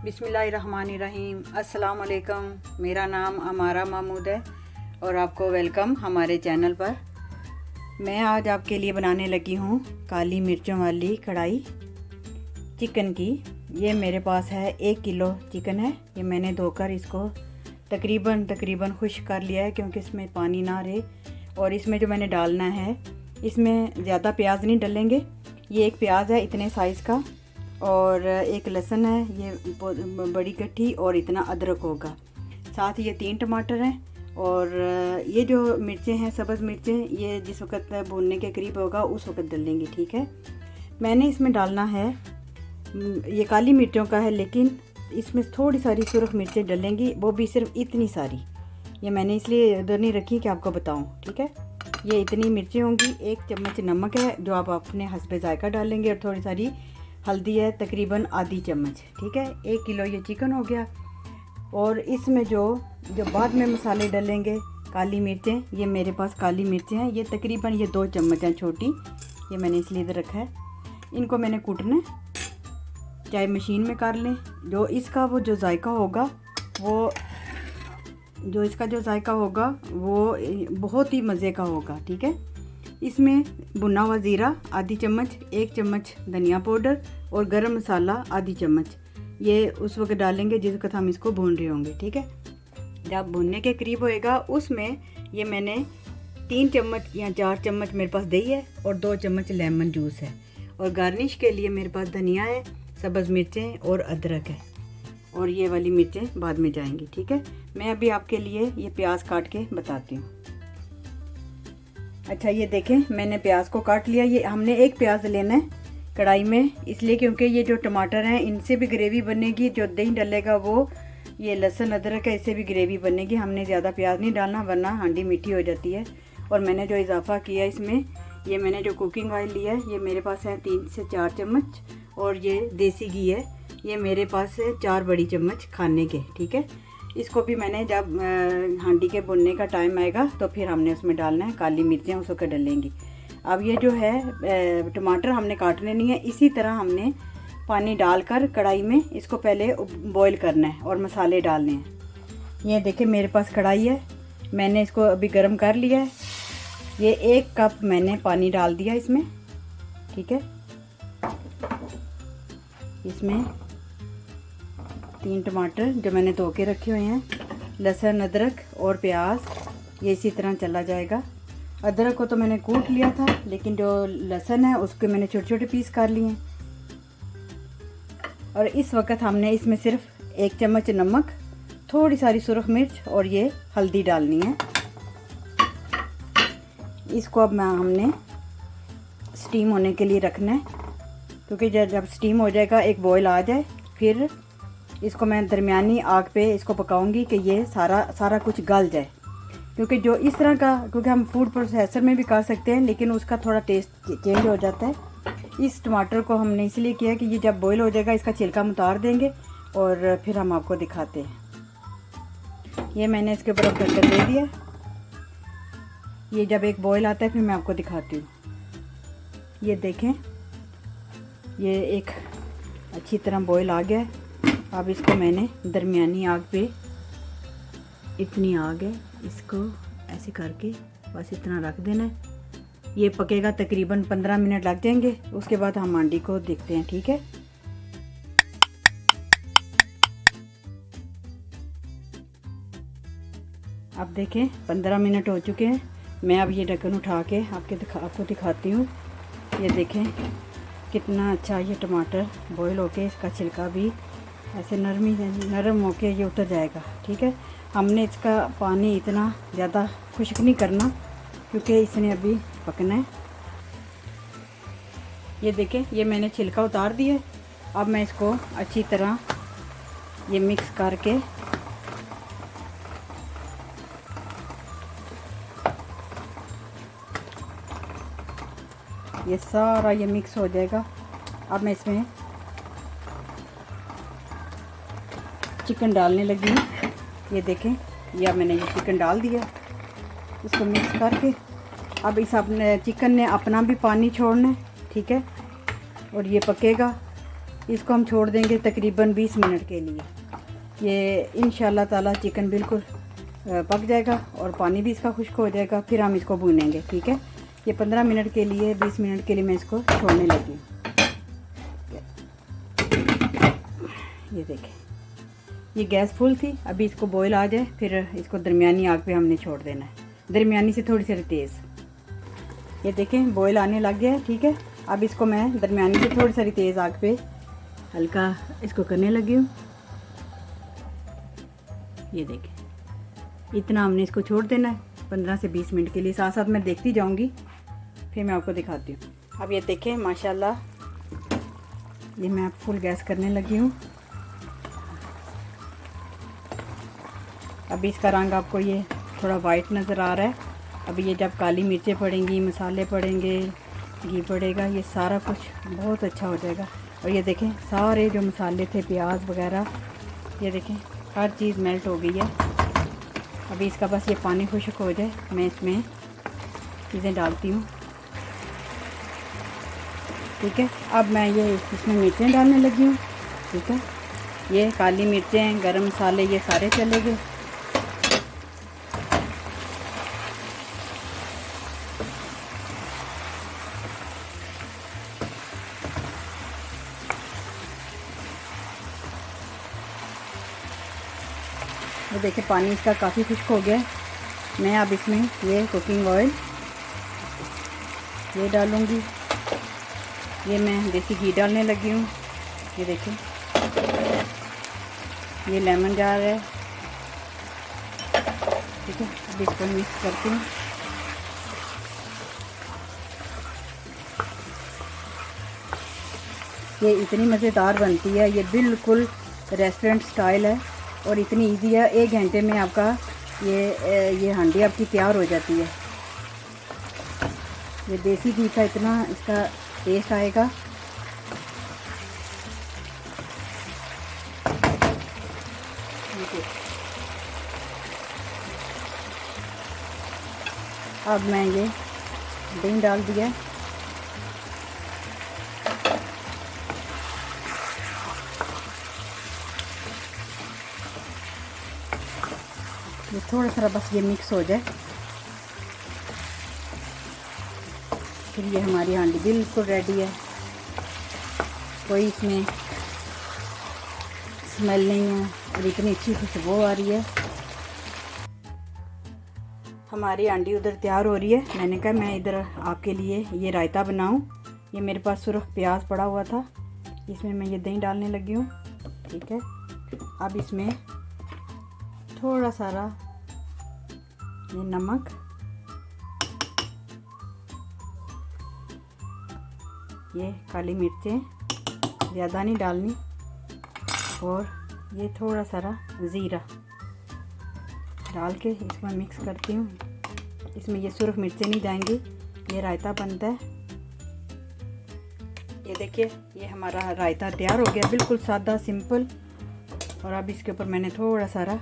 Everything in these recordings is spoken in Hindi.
बिस्मिल्लाहिर्रहमानिर्रहीम। अस्सलाम वालेकुम। मेरा नाम अमारा महमूद है और आपको वेलकम हमारे चैनल पर। मैं आज आपके लिए बनाने लगी हूँ काली मिर्चों वाली कढ़ाई चिकन की। ये मेरे पास है 1 किलो चिकन है। ये मैंने धोकर इसको तकरीबन खुश्क कर लिया है क्योंकि इसमें पानी ना रहे। और इसमें जो मैंने डालना है, इसमें ज़्यादा प्याज नहीं डालेंगे। ये एक प्याज है इतने साइज़ का और एक लहसुन है ये बड़ी कट्ठी और इतना अदरक होगा। साथ ये 3 टमाटर हैं और ये जो मिर्चें हैं सब्ज़ मिर्चें, ये जिस वक्त भूनने के करीब होगा उस वक्त डालेंगे। ठीक है, मैंने इसमें डालना है, ये काली मिर्चों का है लेकिन इसमें थोड़ी सारी सुरख मिर्चें डलेंगी, वो भी सिर्फ इतनी सारी। ये मैंने इसलिए उधर नहीं रखी कि आपको बताऊं। ठीक है, ये इतनी मिर्चें होंगी। 1 चम्मच नमक है जो आप अपने हस्बे जायका डालेंगे और थोड़ी सारी हल्दी है तकरीबन आधी चम्मच। ठीक है, 1 किलो ये चिकन हो गया। और इसमें जो बाद में मसाले डलेंगे, काली मिर्चें, ये मेरे पास काली मिर्चें हैं, ये तकरीबन ये 2 चम्मच हैं छोटी। ये मैंने इसलिए इधर रखा है। इनको मैंने कूटना, चाहे मशीन में कर लें। जो इसका वो जो जायका होगा वो बहुत ही मज़े का होगा। ठीक है, इसमें भुना हुआ ज़ीरा आधी चम्मच, 1 चम्मच धनिया पाउडर और गरम मसाला आधी चम्मच, ये उस वक्त डालेंगे जिस वक्त हम इसको भून रहे होंगे। ठीक है, जब भूनने के करीब होएगा उसमें ये मैंने 3 चम्मच या 4 चम्मच मेरे पास दही है और 2 चम्मच लेमन जूस है। और गार्निश के लिए मेरे पास धनिया है, सब्ज़ मिर्चें और अदरक है। और ये वाली मिर्चें बाद में जाएंगी। ठीक है, मैं अभी आपके लिए ये प्याज काट के बताती हूँ। अच्छा, ये देखें मैंने प्याज को काट लिया। ये हमने 1 प्याज लेना है कढ़ाई में, इसलिए क्योंकि ये जो टमाटर हैं इनसे भी ग्रेवी बनेगी। जो दही डलेगा वो ये लहसुन अदरक है, इससे भी ग्रेवी बनेगी। हमने ज़्यादा प्याज नहीं डालना वरना हांडी मीठी हो जाती है। और मैंने जो इजाफा किया इसमें, ये मैंने जो कुकिंग ऑयल लिया है ये मेरे पास है 3 से 4 चम्मच। और ये देसी घी है, ये मेरे पास है 4 बड़ी चम्मच खाने के। ठीक है, इसको भी मैंने जब हांडी के भुनने का टाइम आएगा तो फिर हमने उसमें डालना है, काली मिर्चें उस वक्त डलेंगी। अब ये जो है टमाटर हमने काटने नहीं है, इसी तरह हमने पानी डालकर कढ़ाई में इसको पहले बॉईल करना है और मसाले डालने हैं। ये देखिए मेरे पास कढ़ाई है, मैंने इसको अभी गर्म कर लिया है। ये 1 कप मैंने पानी डाल दिया इसमें। ठीक है, इसमें 3 टमाटर जो मैंने धो के रखे हुए हैं, लहसुन अदरक और प्याज, ये इसी तरह चला जाएगा। अदरक को तो मैंने कूट लिया था लेकिन जो लहसुन है उसके मैंने छोटे छोटे पीस कर लिए हैं। और इस वक्त हमने इसमें सिर्फ 1 चम्मच नमक, थोड़ी सारी सुरख मिर्च और ये हल्दी डालनी है। इसको अब हमने स्टीम होने के लिए रखना है, क्योंकि जब स्टीम हो जाएगा, एक बॉयल आ जाए, फिर इसको मैं दरमियानी आग पे इसको पकाऊंगी कि ये सारा कुछ गल जाए। क्योंकि जो इस तरह का, क्योंकि हम फूड प्रोसेसर में भी कर सकते हैं लेकिन उसका थोड़ा टेस्ट चेंज हो जाता है। इस टमाटर को हमने इसलिए किया कि ये जब बॉईल हो जाएगा इसका छिलका हम उतार देंगे और फिर हम आपको दिखाते हैं। ये मैंने इसके ऊपर ढक्कन दे दिया। ये जब एक बॉईल आता है फिर मैं आपको दिखाती हूँ। ये देखें, ये एक अच्छी तरह बॉईल आ गया है। अब इसको मैंने दरमियानी आग पे, इतनी आग है, इसको ऐसे करके बस इतना रख देना है। ये पकेगा तकरीबन 15 मिनट लग जाएंगे, उसके बाद हम हांडी को देखते हैं। ठीक है, अब देखें 15 मिनट हो चुके हैं। मैं अब ये ढक्कन उठा के आपको दिखाती हूँ। ये देखें कितना अच्छा ये टमाटर बॉईल होके इसका छिलका भी ऐसे नरम होके ये उतर जाएगा। ठीक है, हमने इसका पानी इतना ज़्यादा खुश्क नहीं करना क्योंकि इसने अभी पकना है। ये देखें, ये मैंने छिलका उतार दिया है। अब मैं इसको अच्छी तरह ये मिक्स करके ये सारा ये मिक्स हो जाएगा। अब मैं इसमें चिकन डालने लगी हूँ। ये देखें, या मैंने ये चिकन डाल दिया, इसको मिक्स करके अब इस अपने चिकन ने अपना भी पानी छोड़ना है। ठीक है, और ये पकेगा इसको हम छोड़ देंगे तकरीबन 20 मिनट के लिए। ये इंशाल्लाह ताला चिकन बिल्कुल पक जाएगा और पानी भी इसका खुश्क हो जाएगा, फिर हम इसको भूनेंगे। ठीक है, ये 15 मिनट के लिए 20 मिनट के लिए मैं इसको छोड़ने लगी हूँ। ये देखें, ये गैस फुल थी, अभी इसको बॉईल आ जाए फिर इसको दरमियानी आग पे हमने छोड़ देना है, दरमियानी से थोड़ी सी तेज़। ये देखें बॉईल आने लग गया है। ठीक है, अब इसको मैं दरमियानी से थोड़ी सारी तेज़ आग पे हल्का इसको करने लगी हूँ। ये देखें, इतना हमने इसको छोड़ देना है 15 से 20 मिनट के लिए। साथ साथ मैं देखती जाऊंगी, फिर मैं आपको दिखाती हूँ। अब ये देखें माशाल्लाह, ये मैं फुल गैस करने लगी हूँ। अभी इसका रंग आपको ये थोड़ा वाइट नज़र आ रहा है। अभी ये जब काली मिर्चें पड़ेंगी, मसाले पड़ेंगे, घी पड़ेगा, ये सारा कुछ बहुत अच्छा हो जाएगा। और ये देखें सारे जो मसाले थे, प्याज वगैरह, ये देखें हर चीज़ मेल्ट हो गई है। अभी इसका बस ये पानी खुश्क हो जाए, मैं इसमें चीज़ें डालती हूँ। ठीक है, अब मैं ये इसमें मिर्चें डालने लगी हूँ। ठीक है, ये काली मिर्चें, गरम मसाले, ये सारे चले गए। ये देखिए पानी इसका काफ़ी खुश्क हो गया है। मैं अब इसमें ये कुकिंग ऑयल ये डालूँगी। ये मैं देसी घी डालने लगी हूँ। ये देखिए, ये लेमन जार है। ठीक है, अब इसको मिक्स करती हूँ। ये इतनी मज़ेदार बनती है, ये बिल्कुल रेस्टोरेंट स्टाइल है और इतनी इजी है। 1 घंटे में आपका ये हांडी आपकी तैयार हो जाती है। ये देसी घी का इतना इसका टेस्ट आएगा। अब मैं ये दही डाल दिया। ये थोड़ा सा बस ये मिक्स हो जाए, फिर ये हमारी हांडी बिल्कुल रेडी है। कोई इसमें स्मेल नहीं है और इतनी अच्छी खुशबू आ रही है। हमारी हांडी उधर तैयार हो रही है। मैंने कहा मैं इधर आपके लिए ये रायता बनाऊं। ये मेरे पास सुरख प्याज पड़ा हुआ था, इसमें मैं ये दही डालने लगी हूँ। ठीक है, अब इसमें थोड़ा सारा ये नमक, ये काली मिर्चें ज़्यादा नहीं डालनी, और ये थोड़ा सारा ज़ीरा डाल के इसमें मिक्स करती हूँ। इसमें ये सुरख मिर्चें नहीं जाएंगी, ये रायता बनता है। ये देखिए, ये हमारा रायता तैयार हो गया, बिल्कुल सादा सिंपल। और अब इसके ऊपर मैंने थोड़ा सारा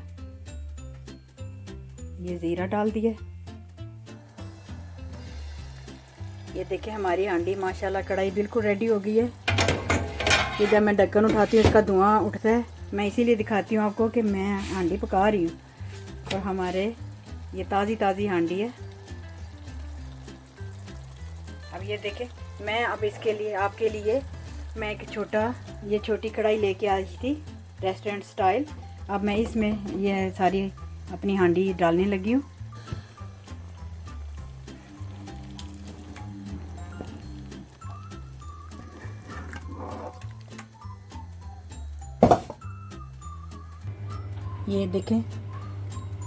ये ज़ीरा डाल दिया। ये देखिए हमारी हांडी माशाल्लाह कढ़ाई बिल्कुल रेडी हो गई है। ये जब मैं ढक्कन उठाती हूँ इसका धुआं उठता है, मैं इसीलिए दिखाती हूँ आपको कि मैं हांडी पका रही हूँ। और हमारे ये ताज़ी हांडी है। अब ये देखें, मैं अब इसके लिए आपके लिए मैं एक छोटी कढ़ाई लेके आई थी रेस्टोरेंट स्टाइल। अब मैं इसमें ये सारी अपनी हांडी डालने लगी हूँ। ये देखें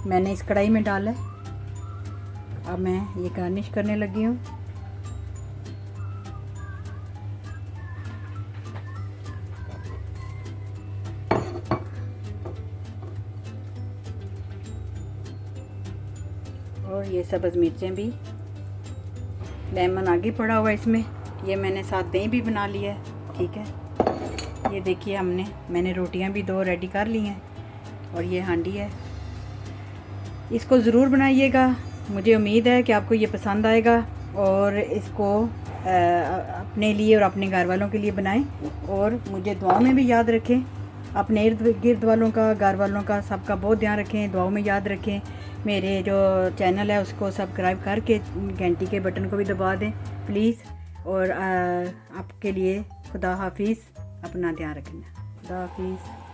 मैंने इस कढ़ाई में डाला है। अब मैं ये गार्निश करने लगी हूँ। और ये सब्ज़ मिर्चें भी, लेमन आगे पड़ा हुआ है इसमें, ये मैंने साथ दही भी बना लिया है। ठीक है, ये देखिए मैंने रोटियां भी 2 रेडी कर ली हैं और ये हांडी है। इसको ज़रूर बनाइएगा, मुझे उम्मीद है कि आपको ये पसंद आएगा और इसको अपने लिए और अपने घर वालों के लिए बनाएं और मुझे दुआओं में भी याद रखें। अपने इर्द गिर्द वालों का, घर वालों का, सबका बहुत ध्यान रखें, दुआओं में याद रखें। मेरे जो चैनल है उसको सब्सक्राइब करके घंटी के बटन को भी दबा दें प्लीज़। और आपके लिए खुदा हाफिज़, अपना ध्यान रखना। खुदा हाफिज़।